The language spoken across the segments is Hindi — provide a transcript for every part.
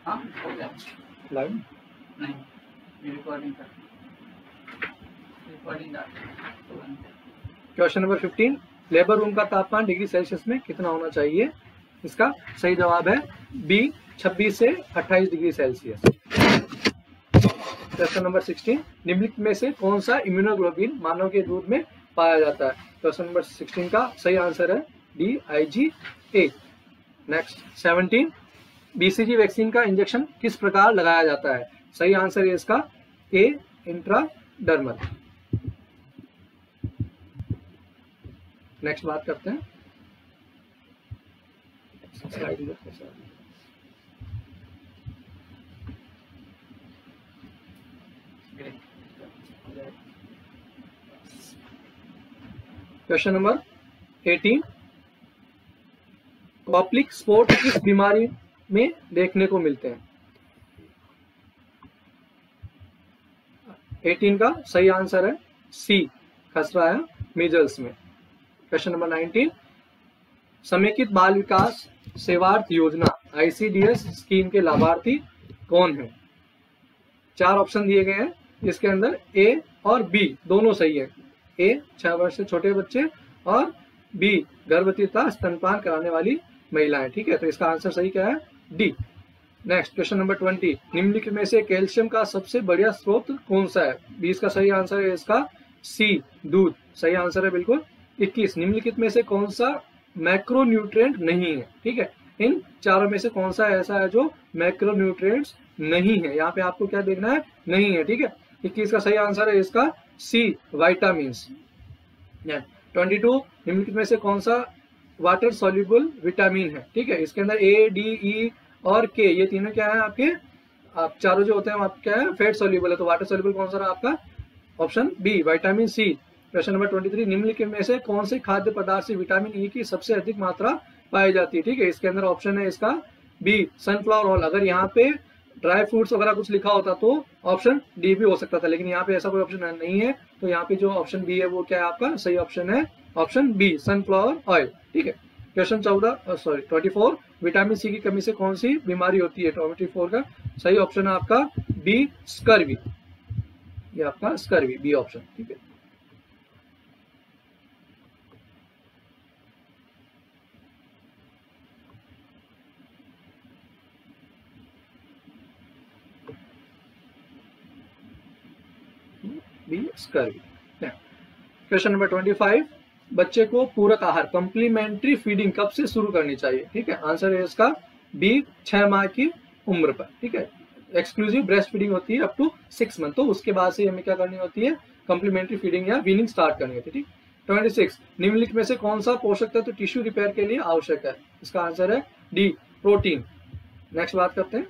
हाँ हो गया लाइव नहीं recording question number 15, labour room का तापमान डिग्री सेल्सियस में कितना होना चाहिए? इसका सही जवाब है बी 26 से 28 डिग्री सेल्सियस। क्वेश्चन नंबर 16, निम्नलिखित में से कौन सा इम्यूनोग्लोबिन मानव के दूध में पाया जाता है? क्वेश्चन नंबर 16 का सही आंसर है D IgA। Next 17, BCG vaccine का इंजेक्शन किस प्रकार लगाया जाता है? सही आंसर है इसका ए इंट्राडर्मल। नेक्स्ट बात करते हैं क्वेश्चन नंबर 18, कॉप्लिक स्पॉट किस बीमारी में देखने को मिलते हैं? 18 का सही आंसर है सी खसरा है मीजल्स में। क्वेश्चन नंबर 19, समेकित बाल विकास सेवार्थ योजना ICDS स्कीम के लाभार्थी कौन है? 4 ऑप्शन दिए गए हैं, इसके अंदर A और B दोनों सही है। A 6 वर्ष से छोटे बच्चे और B गर्भवती तथा स्तनपान कराने वाली महिलाएं। ठीक है, तो इसका आंसर सही क्या है? डी। नेक्स्ट क्वेश्चन नंबर 20, निम्नलिखित में से कैल्शियम का सबसे बढ़िया स्रोत कौन सा है? 20 का सही आंसर है इसका सी दूध। सही आंसर है बिल्कुल। 21, निम्नलिखित में से कौन सा मैक्रोन्यूट्रिएंट नहीं है? ठीक है, इन चारों में से कौन सा ऐसा है जो मैक्रोन्यूट्रिएंट्स नहीं है? यहाँ पे आपको क्या देखना है? नहीं है। ठीक है, 21 का सही आंसर है इसका सी वाइटामिन्स। 22, निम्नलिखित में से कौन सा वाटर सॉल्युबल विटामिन है? ठीक है, इसके अंदर A, D, E और K ये तीनों क्या है आपके? आप चारों जो होते हैं आप क्या है? फैट सॉल्युबल है। तो वाटर सॉल्युबल कौन सा रहा आपका? Option B vitamin C. Question number 23, निम्नलिखित में से कौन से खाद्य पदार्थ से विटामिन ई की सबसे अधिक मात्रा पाई जाती है? ठीक है, इसके अंदर ऑप्शन है इसका बी सनफ्लावर ऑयल। अगर यहाँ पे ड्राई फ्रूट्स वगैरह कुछ लिखा होता तो ऑप्शन डी भी हो सकता था, लेकिन यहाँ पे ऐसा कोई ऑप्शन नहीं है। तो यहाँ पे जो ऑप्शन बी है वो क्या है आपका? सही ऑप्शन है ऑप्शन बी सनफ्लावर ऑयल। ठीक है, क्वेश्चन 24, विटामिन सी की कमी से कौन सी बीमारी होती है? 24 का सही ऑप्शन है आपका बी स्कर्वी। ये आपका स्कर्वी बी ऑप्शन। ठीक है, बी स्कर्वी। क्वेश्चन नंबर 25, बच्चे को पूरक आहार कम्प्लीमेंट्री फीडिंग कब से शुरू करनी चाहिए? ठीक है, आंसर है इसका बी 6 माह की उम्र पर। ठीक है, एक्सक्लूसिव ब्रेस्ट फीडिंग होती है अप टू 6 मंथ, तो उसके बाद से हमें क्या करनी होती है? कम्प्लीमेंट्री फीडिंग या वीनिंग स्टार्ट करनी होती है। ठीक, 26, निम्नलिखित में से कौन सा पोषक तत्व टिश्यू रिपेयर के लिए आवश्यक है? इसका आंसर है डी प्रोटीन। नेक्स्ट बात करते हैं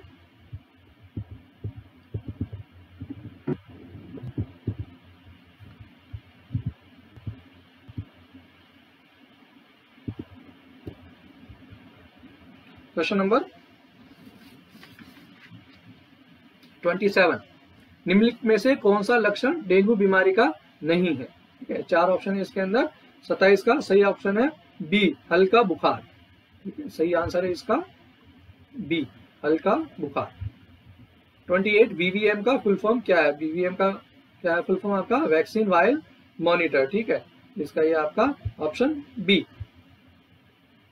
क्वेश्चन नंबर 27, निम्नलिखित में से कौन सा लक्षण डेंगू बीमारी का नहीं है? ठीक है, 4 ऑप्शन है इसके अंदर। 27 का सही ऑप्शन है बी हल्का बुखार। ठीक है, सही आंसर है इसका बी हल्का बुखार। 28, VVM का फुल फॉर्म क्या है? VVM का क्या है फुल फॉर्म आपका? Vaccine while monitor. ठीक है, इसका ये आपका ऑप्शन बी।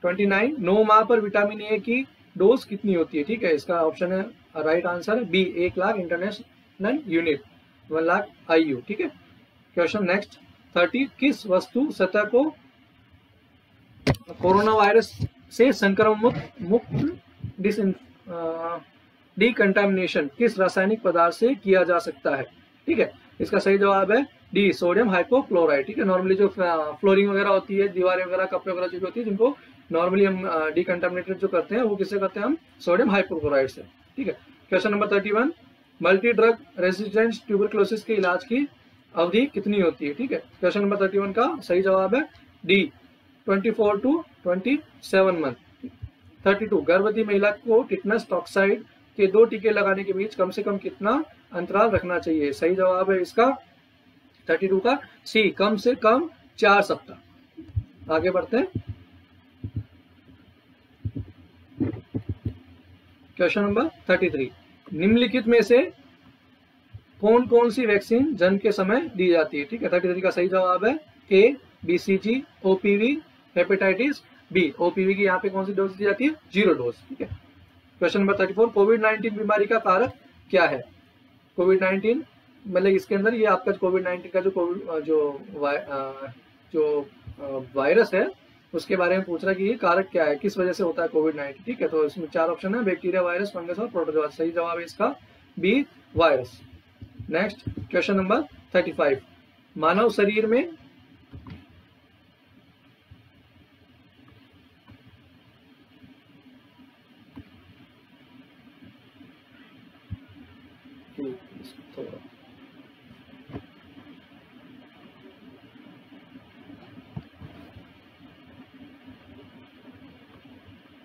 29, 9 माह पर विटामिन ए की डोज कितनी होती है? ठीक है, इसका ऑप्शन है राइट आंसर है B 1 lakh international unit 1 lakh IU। ठीक है, क्वेश्चन नेक्स्ट 30, किस वस्तु सतह को कोरोना वायरस से संक्रमण मुक्त डिकंटामिनेशन किस रासायनिक पदार्थ से किया जा सकता है? ठीक है, इसका सही जवाब है डी सोडियम हाइपोक्लोराइड। ठीक है, नॉर्मली जो फ्लोरिंग वगैरह होती है, दीवारें वगैरह, कपड़े वगैरह जो होती है, जिनको नॉर्मली हम डिकंटामिनेटेड जो करते हैं वो किससे करते हैं? हम सोडियम हाइपोक्लोराइड से। ठीक है, question number 31, multi drug resistant tuberculosis के इलाज की अवधि कितनी होती है? ठीक है, क्वेश्चन नंबर 31 का सही जवाब है डी 24 to 27 मंथ। 32, गर्भवती महिला को टिटनस टॉक्साइड के 2 टीके लगाने के बीच कम से कम कितना अंतराल रखना चाहिए? सही जवाब है इसका 32 का सी कम से कम 4 सप्ताह। आगे बढ़ते हैं क्वेश्चन नंबर 33, निम्नलिखित में से कौन कौन सी वैक्सीन जन्म के समय दी जाती है? ठीक है, 33 का सही जवाब है A, BCG, OPV, hepatitis B. OPV की यहाँ पे कौन सी डोज दी जाती है? 0 डोज। ठीक है, क्वेश्चन नंबर 34, कोविड-19 बीमारी का कारक क्या है? कोविड-19 मतलब इसके अंदर ये आपका कोविड-19 का जो वायरस है उसके बारे में पूछ रहा है कि ये कारक क्या है, किस वजह से होता है कोविड-19। ठीक है, तो इसमें 4 ऑप्शन है, बैक्टीरिया, वायरस, फंगस और प्रोटोजोआ। सही जवाब है इसका B, virus. Next question number 35, मानव शरीर में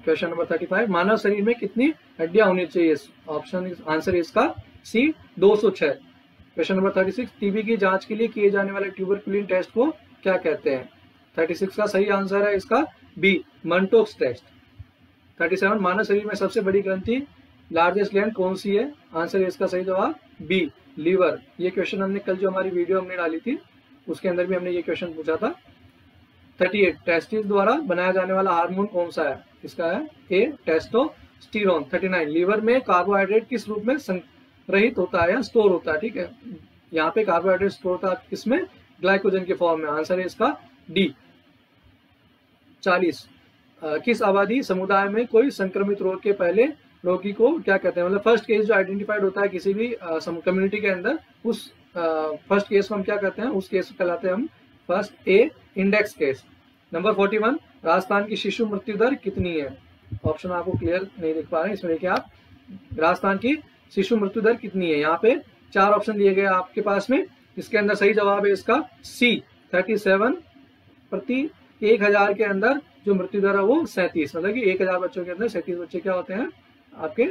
क्वेश्चन नंबर 35, मानव शरीर में कितनी हड्डियां होनी चाहिए? ऑप्शन आंसर इसका सी, 206। क्वेश्चन नंबर 36, टीबी की जांच के लिए किए जाने वाले ट्यूबरकुलिन टेस्ट को क्या कहते हैं? 36 का सही आंसर है इसका बी, मंटोक्स टेस्ट। 37, मानव शरीर में सबसे बड़ी ग्रंथि लार्जेस्ट ग्लैंड कौन सी है? आंसर इसका सही जवाब बी, लीवर। ये क्वेश्चन हमने कल जो हमारी वीडियो हमने डाली थी उसके अंदर भी हमने ये क्वेश्चन पूछा था। 38, टेस्टिस द्वारा बनाया जाने वाला हार्मोन कौन सा है? इसका है ए, टेस्टोस्टेरोन। 39, लीवर में कार्बोहाइड्रेट किस रूप में संग्रहित होता है या स्टोर होता है? ठीक है, यहाँ पे कार्बोहाइड्रेट स्टोर होता है किसमें? ग्लाइकोजन के फॉर्म में। आंसर है इसका डी। 40, किस आबादी समुदाय में कोई संक्रमित रोग के पहले रोगी को क्या कहते हैं? मतलब फर्स्ट केस जो आइडेंटिफाइड होता है किसी भी कम्युनिटी के अंदर, उस फर्स्ट केस को हम क्या कहते हैं? उस केस को कहलाते हैं हम first A, index case. Number 41, Rajasthan की शिशु मृत्यु दर कितनी है? ऑप्शन आपको क्लियर नहीं दिख पा रहे हैं, इसमें देखिए आप, राजस्थान की शिशु मृत्यु दर कितनी है? यहाँ पे 4 ऑप्शन दिए गए आपके पास में, इसके अंदर सही जवाब है इसका सी, 37 प्रति 1000 के अंदर जो मृत्यु दर है वो 37, मतलब कि 1000 बच्चों के अंदर 37 बच्चे क्या होते हैं? आपके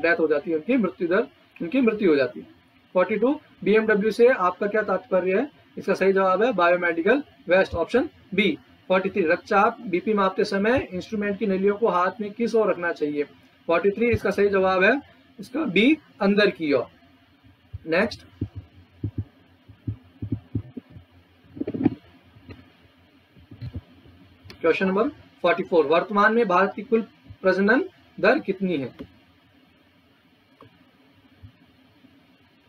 डेथ हो जाती है, उनकी मृत्यु हो जाती है। 42, BMW से आपका क्या तात्पर्य है? इसका सही जवाब है बायोमेडिकल वेस्ट, ऑप्शन बी। 43, रक्तचाप बीपी मापते समय इंस्ट्रूमेंट की नलियों को हाथ में किस ओर रखना चाहिए? 43 इसका सही जवाब है इसका बी, अंदर की ओर। नेक्स्ट क्वेश्चन नंबर 44, वर्तमान में भारत की कुल प्रजनन दर कितनी है?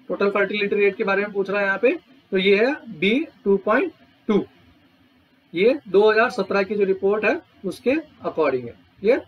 टोटल फर्टिलिटी रेट के बारे में पूछ रहा है यहाँ पे, तो ये है बी, 2.2। ये 2017 की जो रिपोर्ट है उसके अकॉर्डिंग है। क्लियर?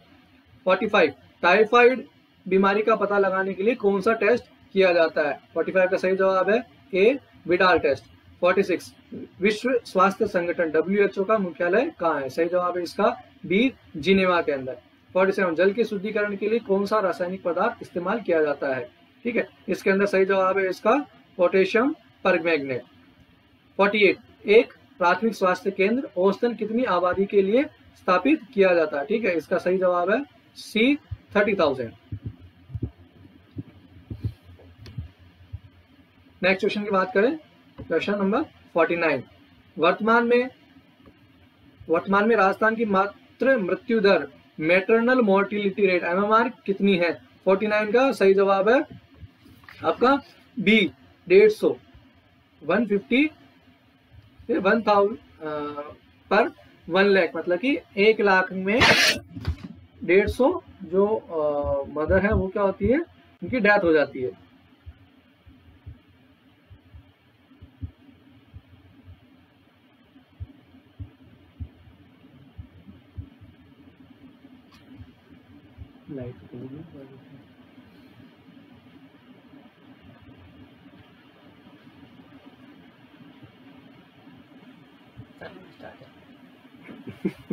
45, टाइफाइड बीमारी का पता लगाने के लिए कौन सा टेस्ट किया जाता है? 45 का सही जवाब है ए, विडाल टेस्ट। 46, विश्व स्वास्थ्य संगठन WHO का मुख्यालय कहाँ है? सही जवाब है इसका बी, जिनेवा के अंदर। 47, जल के शुद्धिकरण के लिए कौन सा रासायनिक पदार्थ इस्तेमाल किया जाता है? ठीक है, इसके अंदर सही जवाब है इसका पोटेशियम परमैंगनेट। 48, एक प्राथमिक स्वास्थ्य केंद्र औसतन कितनी आबादी के लिए स्थापित किया जाता है? ठीक है, इसका सही जवाब है सी, 30,000। नेक्स्ट क्वेश्चन की बात करें, क्वेश्चन नंबर 49, वर्तमान में राजस्थान की मातृ मृत्यु दर, मैटरनल मोर्टिलिटी रेट, MMR कितनी है? 49 का सही जवाब है आपका बी, 150, 150 से 1000 पर 1 लाख, मतलब कि 1 लाख में 150 जो मदर है वो क्या होती है? उनकी डेथ हो जाती है।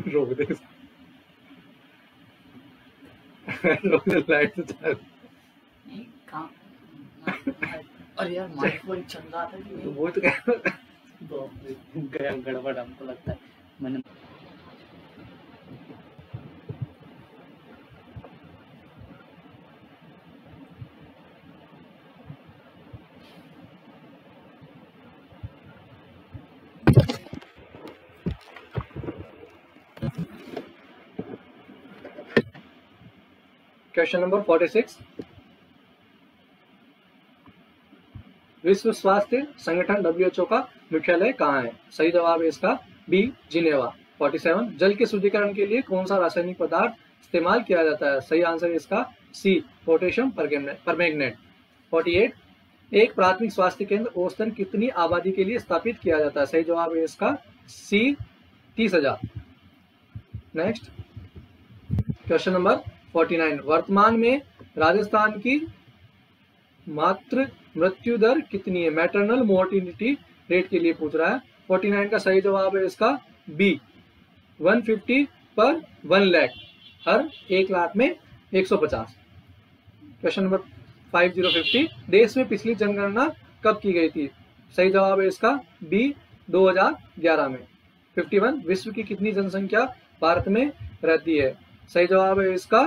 रोक दे लाइट से चालू। नहीं काम अरे यार माइक्रोफोन चल रहा था कि नहीं? वो तो गया गड़बड़ हमको लगता है। मैंने क्वेश्चन नंबर 46, विश्व स्वास्थ्य संगठन WHO का मुख्यालय कहाँ है? सही जवाब है इसका बी, जिनेवा। 47, जल के शुद्धिकरण के लिए कौन सा रासायनिक पदार्थ इस्तेमाल किया जाता है? सही आंसर है इसका सी, पोटेशियम परमैंगनेट। 48, एक प्राथमिक स्वास्थ्य केंद्र औसतन कितनी आबादी के लिए स्थापित किया जाता है? सही जवाब है इसका सी, 30,000। नेक्स्ट क्वेश्चन नंबर 49, वर्तमान में राजस्थान की मातृ मृत्यु दर कितनी है? मैटरनल मोर्टिलिटी रेट के लिए पूछ रहा है। 49 का सही जवाब है इसका बी, 150 पर 1 लाख, हर 1 लाख में 150। क्वेश्चन नंबर 50, देश में पिछली जनगणना कब की गई थी? सही जवाब है इसका बी, 2011 में। 51, विश्व की कितनी जनसंख्या भारत में रहती है? सही जवाब है इसका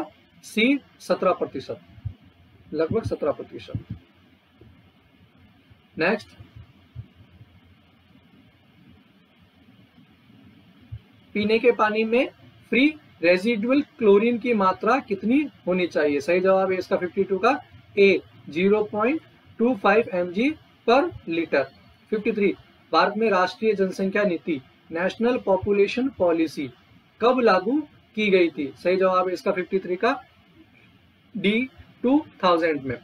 सी, 17%, लगभग 17%। नेक्स्ट, पीने के पानी में फ्री रेजिडुअल क्लोरीन की मात्रा कितनी होनी चाहिए? सही जवाब है इसका 52 का ए, 0.25 mg पर लीटर। 53, भारत में राष्ट्रीय जनसंख्या नीति नेशनल पॉपुलेशन पॉलिसी कब लागू की गई थी? सही जवाब है इसका 53 का डी, 2000 में।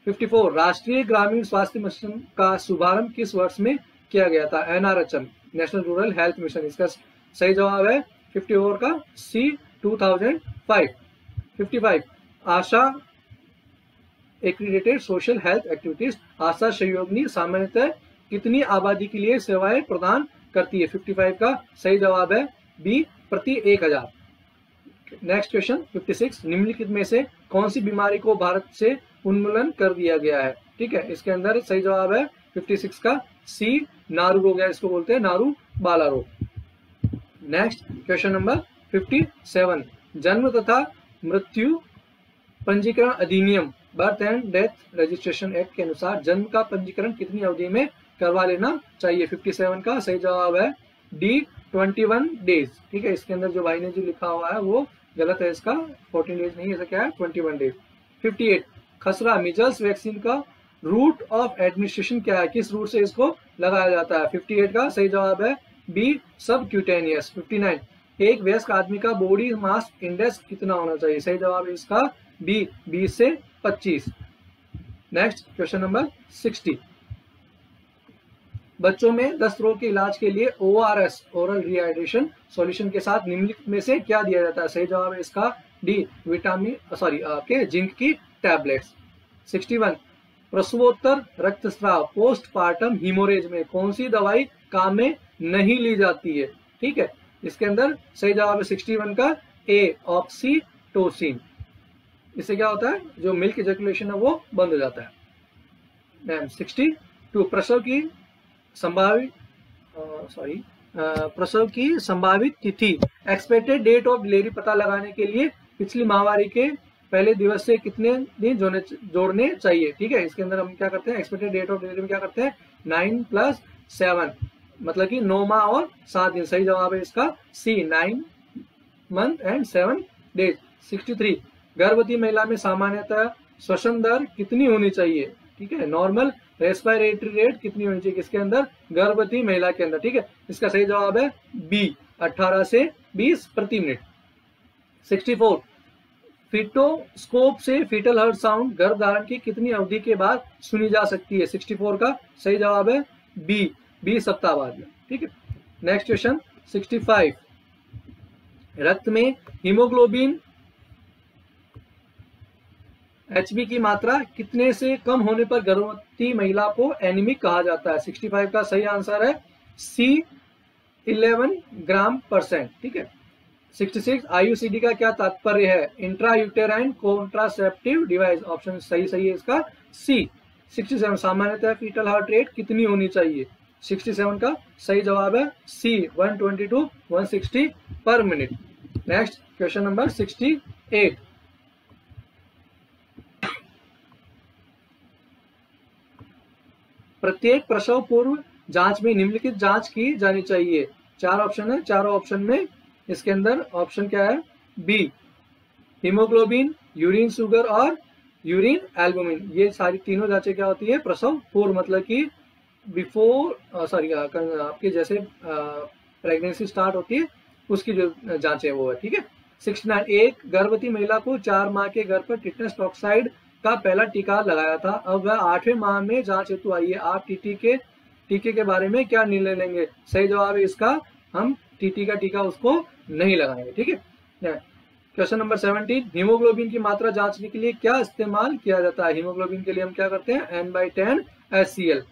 54, राष्ट्रीय ग्रामीण स्वास्थ्य मिशन का शुभारंभ किस वर्ष में किया गया था? NRHM, national rural health mission. इसका सही जवाब है 54 का सी, 2005। 55, आशा एक्रीडेटेड सोशल हेल्थ एक्टिविटीज, आशा सहयोगिनी सामान्यतः कितनी आबादी के लिए सेवाएं प्रदान करती है? 55 का सही जवाब है बी, प्रति 1000। नेक्स्ट क्वेश्चन 56, निम्नलिखित में से कौन सी बीमारी को भारत से उन्मूलन कर दिया गया है? ठीक है, इसके अंदर सही जवाब है 56 का सी, नारू रोग है, इसको बोलते हैं नारू बाला रोग। नेक्स्ट क्वेश्चन नंबर 57, जन्म तथा मृत्यु पंजीकरण अधिनियम birth and death registration act के अनुसार जन्म का पंजीकरण कितनी अवधि में करवा लेना चाहिए? 57 का सही जवाब है डी, 21 डेज। ठीक है, इसके अंदर जो भाई ने जो लिखा हुआ है वो गलत है, इसका 14 डेज नहीं, ऐसा क्या है 21 डेज। 58, खसरा मीजल्स वैक्सीन का रूट ऑफ एडमिनिस्ट्रेशन क्या है? किस रूट से इसको लगाया जाता है? 58 का सही जवाब है बी, सब क्यूटेनियस। 59, एक वयस्क आदमी का बॉडी मास इंडेक्स कितना होना चाहिए? सही जवाब है इसका बी, 20 से 25। नेक्स्ट क्वेश्चन नंबर 60, बच्चों में दस्त रोग के इलाज के लिए ORS, ओरल रिहाइड्रेशन सॉल्यूशन के साथ निम्नलिखित में से क्या दिया जाता है? सही जवाब है इसका डी, विटामिन जिंक की टैबलेट्स। 61, प्रसवोत्तर रक्तस्राव पोस्टपार्टम हीमोरेज में कौन सी दवाई काम में नहीं ली जाती है? ठीक है, इसके अंदर सही जवाब है 61 का ए, ऑक्सीटोसिन। इससे क्या होता है, जो मिल्क इजैकुलेशन है वो बंद हो जाता है। 62, प्रसव की संभावित तिथि, एक्सपेक्टेड डेट ऑफ डिलीवरी पता लगाने के लिए पिछली माहवारी के पहले दिवस से कितने दिन जोड़ने चाहिए? ठीक है, इसके अंदर हम क्या करते हैं, एक्सपेक्टेड डेट ऑफ डिलीवरी में क्या करते हैं 9 + 7, मतलब कि 9 माह और 7 दिन। सही जवाब है इसका सी, 9 मंथ एंड 7 डेज। 63, गर्भवती महिला में सामान्यतः श्वसन दर कितनी होनी चाहिए? ठीक है, नॉर्मल रेस्पिरेटरी रेट कितनी होनी चाहिए किसके अंदर? गर्भवती महिला के अंदर। ठीक है, इसका सही जवाब है बी, 18 से 20 प्रति मिनट। 64, फीटोस्कोप से फीटल हार्ट साउंड गर्भधारण की कितनी अवधि के बाद सुनी जा सकती है? 64 का सही जवाब है बी, 20 सप्ताह बाद में। ठीक है, नेक्स्ट क्वेश्चन 65, रक्त में हीमोग्लोबिन HB की मात्रा कितने से कम होने पर गर्भवती महिला को एनीमिक कहा जाता है? 65 का सही आंसर है सी, 11 ग्राम%। ठीक है। 66, IUCD का क्या तात्पर्य है? Intra uterine contraceptive device. Option सही है इसका सी। 67, सामान्यतः फीटल हार्ट रेट कितनी होनी चाहिए? 67 का सही जवाब है सी, 120 to 160 पर मिनट। नेक्स्ट क्वेश्चन नंबर 68, प्रत्येक प्रसव पूर्व जांच में निम्नलिखित जांच की जानी चाहिए। 4 ऑप्शन है, चारों ऑप्शन में इसके अंदर ऑप्शन क्या है? बी, हीमोग्लोबिन यूरिन शुगर और यूरिन एल्बुमिन, ये सारी तीनों जांचें क्या होती है, प्रसव पूर्व, मतलब कि बिफोर सॉरी आपके जैसे प्रेगनेंसी स्टार्ट होती है उसकी जो जांच है वो है, ठीक है। 69, एक गर्भवती महिला को 4 माह के गर्भ पर टिटनस टॉक्साइड का पहला टीका लगाया था, अब वह 8वें माह में जांच हेतु आई है, आप टीके के बारे में क्या निर्णय लेंगे? सही जवाब है इसका, हम टीटी का टीका उसको नहीं लगाएंगे, ठीक है। क्वेश्चन नंबर 17, हीमोग्लोबिन की मात्रा जांचने के लिए क्या इस्तेमाल किया जाता है? हीमोग्लोबिन के लिए हम क्या करते हैं, N/10 HCl।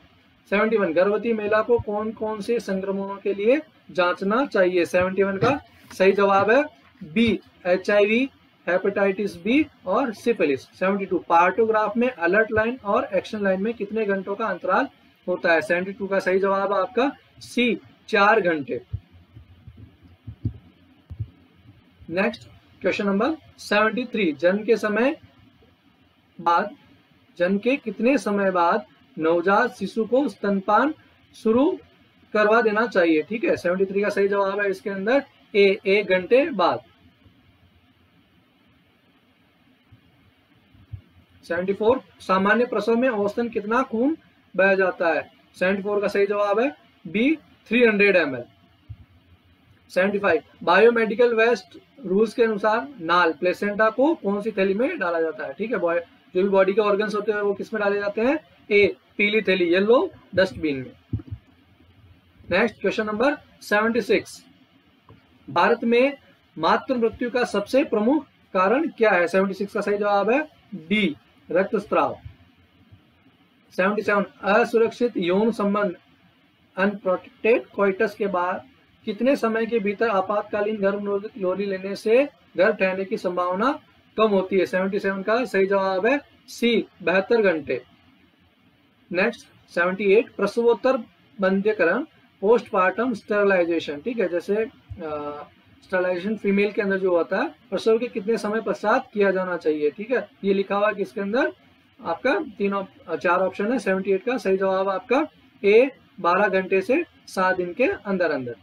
71, गर्भवती महिला को कौन कौन से संक्रमणों के लिए जांचना चाहिए? 71 का सही जवाब है बी, HIV, हेपेटाइटिस बी और सिफिलिस। 72, पार्टोग्राफ में अलर्ट लाइन और एक्शन लाइन में कितने घंटों का अंतराल होता है? 72 का सही जवाब है आपका सी, 4 घंटे। नेक्स्ट क्वेश्चन नंबर 73, जन्म के कितने समय बाद नवजात शिशु को स्तनपान शुरू करवा देना चाहिए? ठीक है, 73 का सही जवाब है इसके अंदर ए, 1 घंटे बाद। 74, सामान्य प्रसव में औसतन कितना खून बह जाता है? 74 का सही जवाब है B, 300 ml। 75, biomedical waste rules के अनुसार नाल प्लेसेंटा को कौन सी थैली में डाला जाता है? ठीक है, जो भी बॉडी के ऑर्गन्स होते हैं वो किस में डाले जाते हैं? ए, पीली थैली, येलो डस्टबिन में। नेक्स्ट क्वेश्चन नंबर 76, भारत में मातृ मृत्यु का सबसे प्रमुख कारण क्या है? 76 का सही जवाब है डी, रक्तस्राव। 77, असुरक्षित यौन संबंध अनप्रोटेक्टेड कोइटस के बाद कितने समय के भीतर आपातकालीन गर्भ लोरी लेने से गर्भ ठहरने की संभावना कम होती है? 77 का सही जवाब है सी, 72 घंटे। नेक्स्ट 78, प्रसवोत्तर बंध्यकरण पोस्टपार्टम स्टरलाइजेशन, ठीक है, जैसे स्टरलाइजेशन फीमेल के अंदर जो होता है प्रसव के कितने समय पश्चात किया जाना चाहिए? ठीक है, ये लिखा हुआ है किसके अंदर, आपका 4 ऑप्शन है। 78 का सही जवाब आपका ए, 12 घंटे से 7 दिन के अंदर अंदर।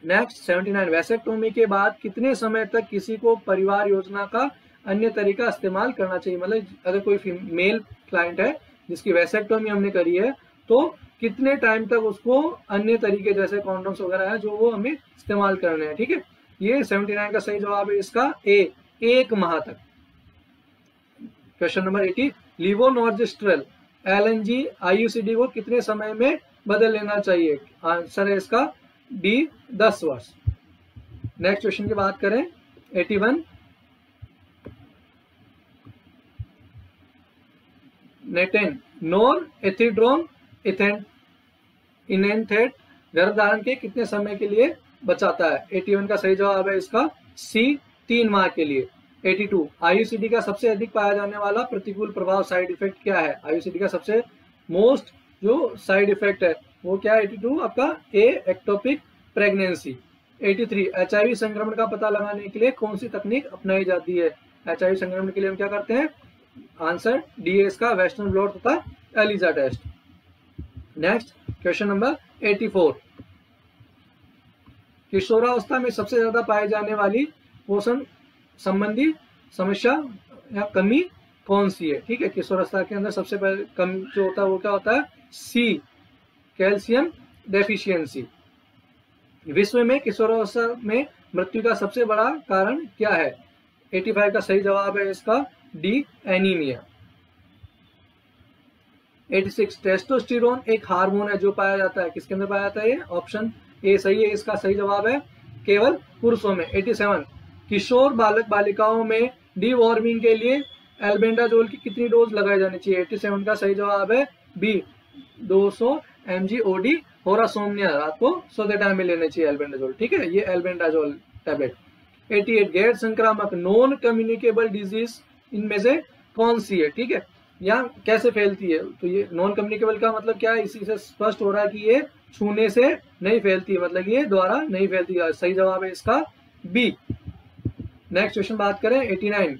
नेक्स्ट 79, वैसेक्टोमी के बाद कितने समय तक किसी को परिवार योजना का अन्य तरीका इस्तेमाल करना चाहिए? मतलब अगर कोई मेल क्लाइंट है जिसकी वैसेक्टोमी हमने करी है तो कितने टाइम तक उसको अन्य तरीके जैसे कॉन्डोम्स वगैरह है जो वो हमें इस्तेमाल करने हैं, ठीक है। ये 79 का सही जवाब है इसका ए, 1 माह तक। क्वेश्चन नंबर 80, लीवोनॉर्जेस्ट्रल LNG IUCD को कितने समय में बदल लेना चाहिए? आंसर है इसका डी, 10 वर्ष। नेक्स्ट क्वेश्चन की बात करें 81, नेटेन नोर एथिड्रोम इनेंथेट गर्भधारण के कितने समय के लिए बचाता है? 81 का सही जवाब है इसका सी, 3 माह के लिए। 82, IUCD का सबसे अधिक पाया जाने वाला प्रतिकूल प्रभाव साइड इफेक्ट क्या है? IUCD का सबसे मोस्ट जो साइड इफेक्ट है वो क्या है? 82 आपका ए, एक्टोपिक प्रेगनेंसी। 83, HIV संक्रमण का पता लगाने के लिए कौन सी तकनीक अपनाई जाती है? HIV संक्रमण के लिए हम क्या करते हैं? आंसर डी है इसका, वेस्टर्न ब्लॉट तथा ELISA test. Next question number 84, किशोरावस्था में सबसे ज्यादा पाई जाने वाली पोषण संबंधी समस्या या कमी कौन सी है? ठीक है, किशोरावस्था के अंदर सबसे पहले कम जो होता है वो क्या होता है? सी, कैल्शियम डेफिशिएंसी। विश्व में किशोरावस्था में मृत्यु का सबसे बड़ा कारण क्या है? 85 का सही जवाब है इसका डी, एनीमिया। 86, टेस्टोस्टेरोन एक हार्मोन है जो पाया जाता है, किसके अंदर पाया जाता है? ऑप्शन ए सही है, इसका सही जवाब है केवल पुरुषों में। 87, किशोर बालक बालिकाओं में डीवॉर्मिंग के लिए एल्बेंडाजोल की कितनी डोज लगाई जानी चाहिए? 87 का सही जवाब है बी, 200 mg OD होरासोमनिया, रात को सोते टाइम में लेने चाहिए एल्बेंडाजोल, ठीक है, ये एल्बेंडाजोल टैबलेट। 88, गैर संक्रामक नॉन कम्युनिकेबल डिजीज इनमें से कौन सी है? ठीक है, या कैसे फैलती है? तो ये नॉन कम्युनिकेबल का मतलब क्या है? इसी से स्पष्ट हो रहा है कि ये छूने से नहीं फैलती, मतलब ये द्वारा नहीं फैलती। सही जवाब है इसका बी। नेक्स्ट क्वेश्चन बात करें 89,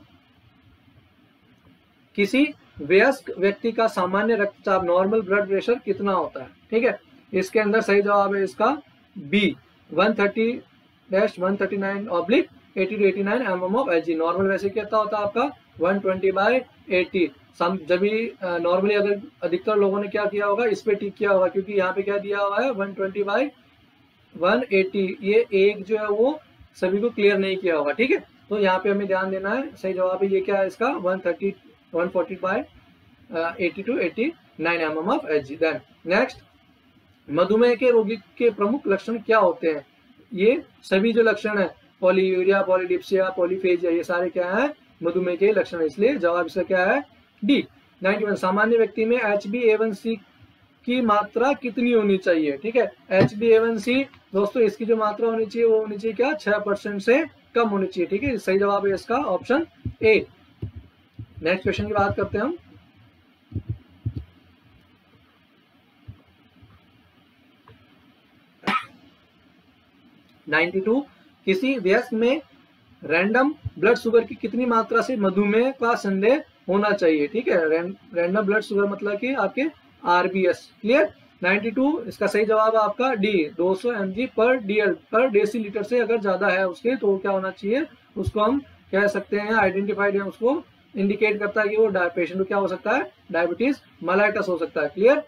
किसी वयस्क व्यक्ति का सामान्य रक्तचाप नॉर्मल ब्लड प्रेशर कितना होता है? ठीक है, इसके अंदर सही जवाब है इसका B, 130/139/60। 80 to 89 mm of Hg। Normal वैसे कितना होता है आपका 120/80। जब भी नॉर्मली अगर अधिकतर लोगों ने क्या किया होगा, इस पे टिक किया होगा, क्योंकि यहाँ पे क्या दिया हुआ है 120/180। ये एक जो है वो सभी को क्लियर नहीं किया होगा, ठीक है। तो यहाँ पे हमें ध्यान देना है। सही जवाब है ये क्या है इसका 140/80 to 89 mm of Hg। Then next, मधुमेह के रोगी के प्रमुख लक्षण क्या होते हैं? ये सभी जो लक्षण है, पॉलीयूरिया, पॉलीडिप्सिया, पॉलीफेजिया, ये सारे क्या है मधुमेह के लक्षण है। इसलिए जवाब इसका क्या है डी। 91, सामान्य व्यक्ति में HbA1c की मात्रा कितनी होनी चाहिए? ठीक है, HbA1c दोस्तों इसकी जो मात्रा होनी चाहिए वो होनी चाहिए क्या 6% से कम होनी चाहिए, ठीक है। सही जवाब है इसका ऑप्शन ए। नेक्स्ट क्वेश्चन की बात करते हैं हम। (92) किसी वयस्क में रैंडम ब्लड शुगर की कितनी मात्रा से मधुमेह का संदेह होना चाहिए? ठीक है, रैंडम ब्लड शुगर मतलब कि आपके RBS। क्लियर। 92 इसका सही जवाब है आपका डी। 200 mg पर DL पर डेसीलीटर से अगर ज्यादा है उसके तो क्या होना चाहिए, उसको हम कह सकते हैं आइडेंटिफाइड है, उसको इंडिकेट करता है कि वो पेशेंट को क्या हो सकता है, डायबिटीज मेलाइटस हो सकता है। क्लियर।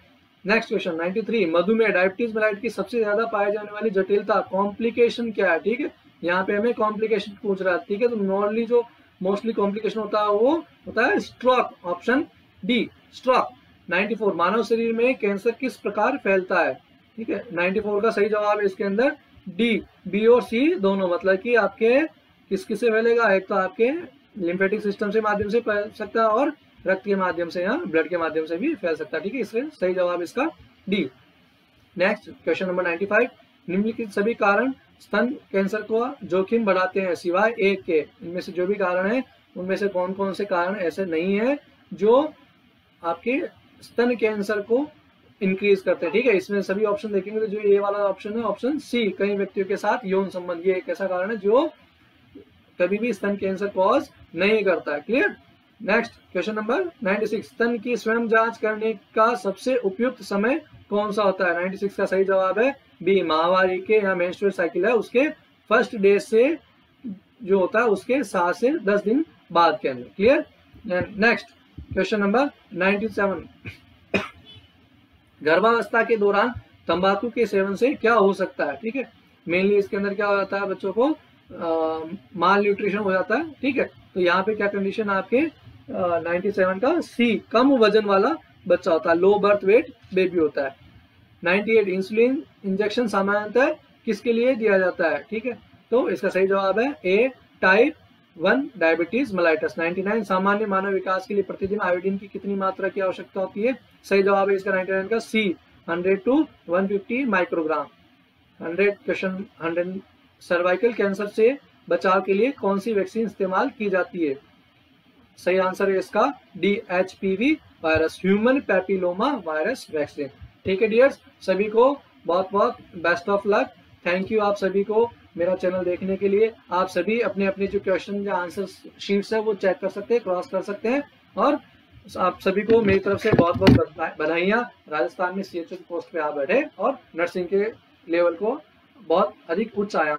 नेक्स्ट क्वेश्चन 93, मधुमेह डायबिटीज मेलाइटस की सबसे ज्यादा पाई जाने वाली जटिलता कॉम्प्लिकेशन क्या है? ठीक है, यहाँ पे हमें कॉम्प्लिकेशन पूछ रहा है, ठीक है। तो नॉर्मली जो मोस्टली कॉम्प्लिकेशन होता है वो होता है स्ट्रोक, ऑप्शन डी स्ट्रोक। 94, मानव शरीर में कैंसर किस प्रकार फैलता है? ठीक है, 94 का सही जवाब है इसके अंदर डी। बी और सी दोनों, मतलब कि आपके किस से फैलेगा, एक तो आपके लिम्फेटिक सिस्टम से माध्यम से फैल सकता है और रक्त के माध्यम से या ब्लड के माध्यम से भी फैल सकता है, ठीक है। इसलिए सही जवाब इसका डी। नेक्स्ट क्वेश्चन नंबर 95, निम्नलिखित सभी कारण स्तन कैंसर को जोखिम बढ़ाते हैं सिवाय एक के। इनमें से जो भी कारण है उनमें से कौन कौन से कारण ऐसे नहीं है जो आपके स्तन कैंसर को इंक्रीज करते हैं? ठीक है, इसमें सभी ऑप्शन देखेंगे तो जो ये वाला ऑप्शन है ऑप्शन सी, कई व्यक्तियों के साथ यौन संबंध, ये एक ऐसा कारण है जो कभी भी स्तन कैंसर कॉज नहीं करता है। क्लियर। नेक्स्ट क्वेश्चन नंबर 96, स्तन की स्वयं जांच करने का सबसे उपयुक्त समय कौन सा होता है? 96 का सही जवाब है बी, माहवारी के या मेंस्ट्रुअल साइकिल है उसके फर्स्ट डे से जो होता है उसके 7 से 10 दिन बाद के अंदर। क्लियर। नेक्स्ट क्वेश्चन नंबर 97, गर्भावस्था के दौरान तंबाकू के सेवन से क्या हो सकता है? ठीक है, मेनली इसके अंदर क्या हो जाता है, बच्चों को माल न्यूट्रिशन हो जाता है। ठीक है, तो यहाँ पे क्या कंडीशन आपके 97 का सी, कम वजन वाला बच्चा होता है, लो बर्थ वेट बेबी होता है। 98, इंसुलिन इंजेक्शन सामान्यतः किसके लिए दिया जाता है? ठीक है, तो इसका सही जवाब है ए, टाइप 1 डायबिटीज मेलाइटस। 99, सामान्य मानव विकास के लिए प्रतिदिन आयोडीन की कितनी मात्रा की आवश्यकता होती है? सही जवाब है इसका 99 का सी, 100 to 150 microgram. 100 question 100, cervical cancer से बचाव के लिए कौन सी वैक्सीन इस्तेमाल की जाती है? सही आंसर है इसका D, HPV virus, human papilloma virus vaccine. ठीक है डियर्स, सभी को बहुत बहुत best of luck. Thank you आप सभी को मेरा चैनल देखने के लिए। आप सभी अपने अपने जो क्वेश्चन या आंसर शीट्स है वो चेक कर सकते हैं, क्रॉस कर सकते हैं। और आप सभी को मेरी तरफ से बहुत बहुत बधाइयाँ। राजस्थान में CHO पोस्ट पे आप बैठे और नर्सिंग के लेवल को बहुत अधिक उच्च आया।